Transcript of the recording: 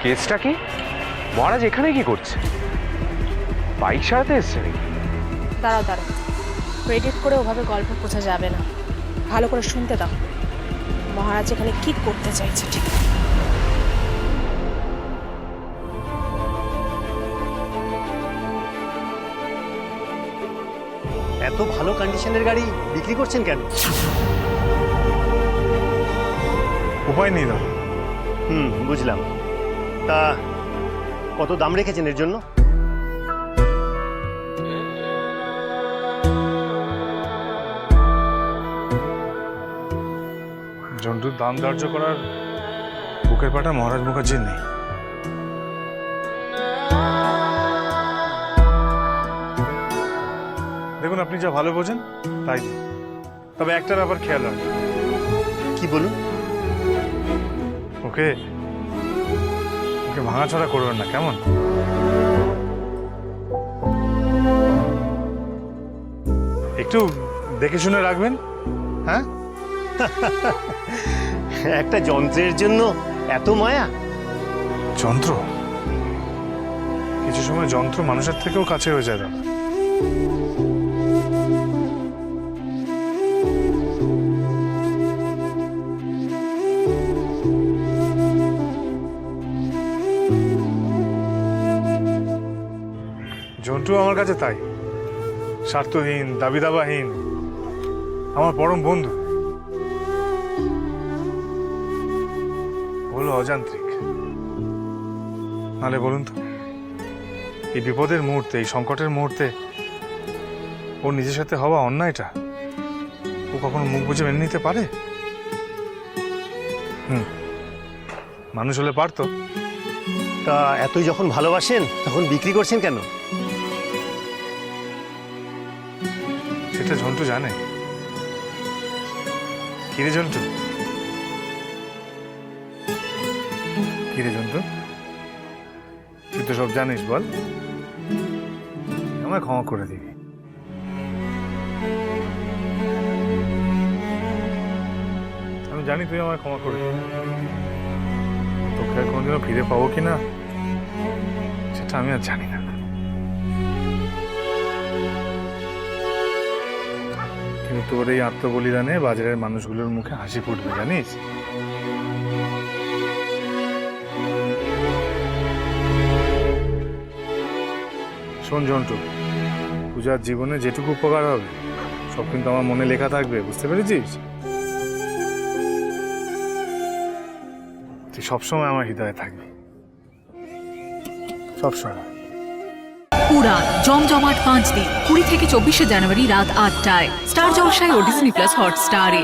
কেসটা কি? মহারাজ এখানে কি করছে? বাইক সারাতে এসছে নাকি? দাঁড়াও দাঁড়াও, ক্রেডিট করে ওভাবে গল্প বোঝা যাবে না, ভালো করে শুনতে দাও। মহারাজ এখানে কি করতে চাইছে ঠিক। এত ভালো কন্ডিশনের গাড়ি বিক্রি করছেন কেন? উপায় নেই দাদা। বুঝলাম। তা কত দাম রেখেছেন এর জন্য? জন্তুর দাম ধার্য করার বুকের পাটা মহারাজ মুখার্জির নেই। দেখুন, আপনি যা ভালো বোঝেন তাই দিন, তবে একটা ব্যাপার খেয়াল রাখবেন। কি বলুন? ওকে ওকে ভাঙাচড়া করবেন না, কেমন? একটু দেখে শুনে রাখবেন। হ্যাঁ, একটা যন্ত্রের জন্য এত মায়া? যন্ত্র কিছু সময় যন্ত্র মানুষের থেকেও কাছে হয়ে যায় দাদা। জন্টু আমার কাছে তাই, স্বার্থহীন, দাবি দাবাহীন, আমার পরম বন্ধু। হলো অযান্ত্রিক। নালে বলুন তো, এই বিপদের মুহূর্তে, এই সংকটের মুহূর্তে ওর নিজের সাথে হওয়া অন্যায়টা ও কখনো মুখ বুঝে মেনে নিতে পারে? মানুষ হলে পারতো। তা এতই যখন ভালোবাসেন তখন বিক্রি করছেন কেন? সেটা ঝন্টু জানে। কিরে ঝন্টু, কিরে ঝন্টু, তুই তো সব জানিস, বল। আমায় ক্ষমা করে দিবি। আমি জানি তুই আমায় ক্ষমা করে দিবি। তোকে আর কোনোদিনও ফিরে পাবো কিনা সেটা আমি আর জানি না, কিন্তু তোর এই আত্মবলিদানে বাজারের মানুষগুলোর মুখে হাসি ফুটবে, জানিস? শোন জন্টু, পূজার জীবনে যেটুকু উপকার হবে সব কিন্তু আমার মনে লেখা থাকবে, বুঝতে পেরেছিস? তুই সবসময় আমার হৃদয়ে থাকবি, সবসময়। উড়ান জমজমাট 5 দিন 20 থেকে 24শে জানুয়ারি রাত 8টায় স্টার জলসায় ও ডিজনি প্লাস হটস্টারে।